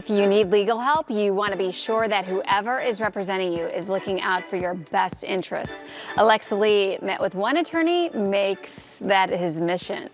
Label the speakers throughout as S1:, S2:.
S1: If you need legal help, you want to be sure that whoever is representing you is looking out for your best interests. Alexa Lee met with one attorney, makes that his mission.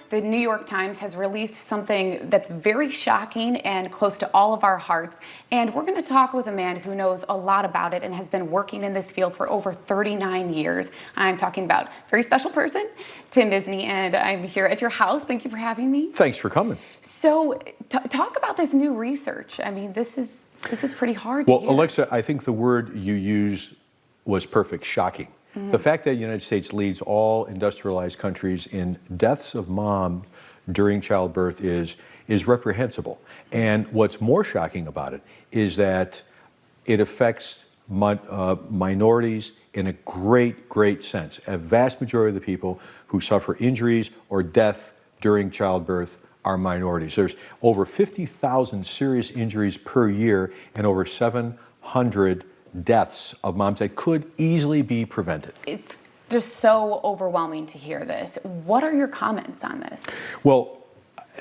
S2: The New York Times has released something that's very shocking and close to all of our hearts. And we're going to talk with a man who knows a lot about it and has been working in this field for over 39 years. I'm talking about a very special person, Tim Misny, and I'm here at your house. Thank you for having me.
S3: Thanks for coming.
S2: So talk about this new research. I mean, this is pretty hard to hear.
S3: Well, Alexa, I think the word you used was perfect, shocking. The fact that the United States leads all industrialized countries in deaths of mom during childbirth is reprehensible. And what's more shocking about it is that it affects minorities in a great sense. A vast majority of the people who suffer injuries or death during childbirth are minorities. There's over 50,000 serious injuries per year and over 700 deaths of moms that could easily be prevented.
S2: It's just so overwhelming to hear this. What are your comments on this?
S3: Well,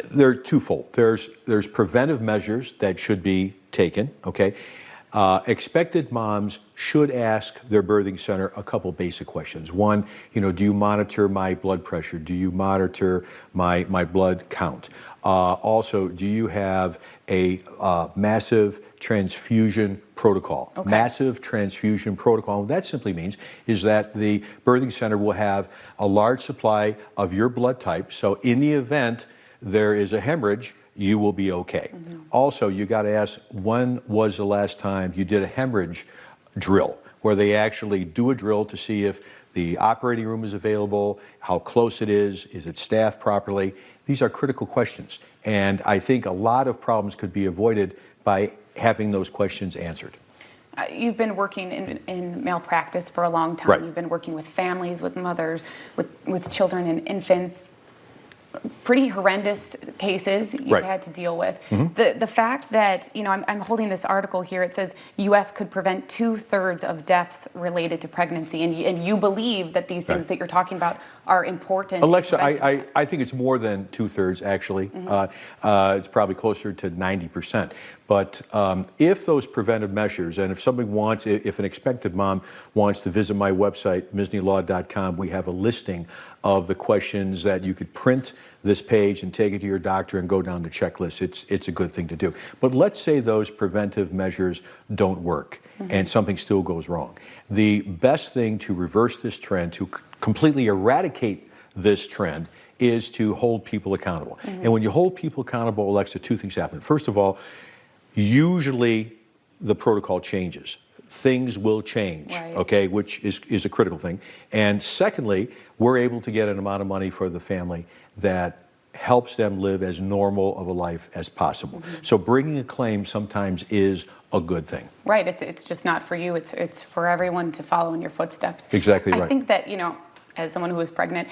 S3: they're twofold. There's preventive measures that should be taken, okay? Expected moms should ask their birthing center a couple basic questions. One, do you monitor my blood pressure? Do you monitor my blood count? Also, do you have a massive transfusion protocol?
S2: Okay.
S3: Massive transfusion protocol. What that simply means is that the birthing center will have a large supply of your blood type, so in the event there is a hemorrhage, you will be okay. Also, you got to ask, when was the last time you did a hemorrhage drill, where they actually do a drill to see if the operating room is available, how close it is it staffed properly? These are critical questions, and I think a lot of problems could be avoided by having those questions answered.
S2: You've been working in malpractice for a long time.
S3: Right.
S2: You've been working with families, with mothers, with children and infants. Pretty horrendous cases you've
S3: Right.
S2: had to deal with. The fact that, I'm holding this article here, it says U.S. could prevent 2/3 of deaths related to pregnancy, and you believe that these things
S3: Right.
S2: that you're talking about are important.
S3: Alexa, I think it's more than 2/3 actually. It's probably closer to 90%. But if those preventive measures, and if somebody wants, if an expected mom wants to visit my website, misnylaw.com, we have a listing of the questions that you could print this page and take it to your doctor and go down the checklist. It's a good thing to do. But let's say those preventive measures don't work and something still goes wrong. The best thing to reverse this trend, to completely eradicate this trend, is to hold people accountable. And when you hold people accountable, Alexa, two things happen. First of all, usually the protocol changes. Things will change,
S2: Right.
S3: okay, which is a critical thing. And secondly, we're able to get an amount of money for the family that helps them live as normal of a life as possible. So bringing a claim sometimes is a good thing.
S2: Right, it's just not for you, it's for everyone to follow in your footsteps.
S3: Exactly right.
S2: I think that, as someone who was pregnant,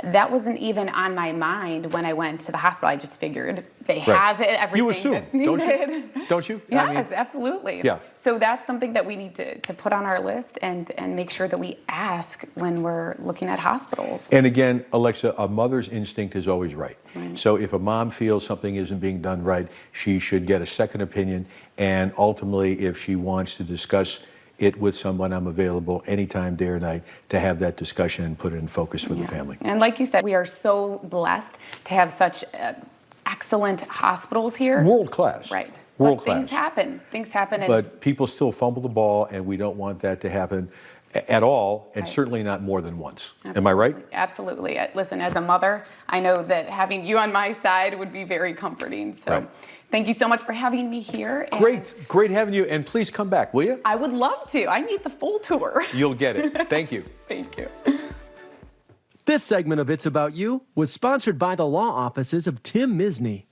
S2: that wasn't even on my mind when I went to the hospital. I just figured they have it, everything.
S3: You assume,
S2: that's needed.
S3: don't you?
S2: Yes,
S3: I mean,
S2: absolutely.
S3: Yeah.
S2: So that's something that we need to put on our list and make sure that we ask when we're looking at hospitals.
S3: And again, Alexa, a mother's instinct is always right. So if a mom feels something isn't being done right, she should get a second opinion. And ultimately, if she wants to discuss it with someone, I'm available anytime, day or night, to have that discussion and put it in focus for the family.
S2: And like you said, we are so blessed to have such excellent hospitals here.
S3: World class.
S2: Right.
S3: World
S2: But
S3: class.
S2: Things happen.
S3: But people still fumble the ball, and we don't want that to happen at all, and certainly not more than once. Am I right?
S2: Absolutely. Listen, as a mother, I know that having you on my side would be very comforting. So
S3: Right.
S2: Thank you so much for having me here.
S3: Great having you, and please come back, will you?
S2: I would love to. I need the full tour.
S3: You'll get it. Thank you.
S2: Thank you.
S4: This segment of It's About You was sponsored by the law offices of Tim Misny.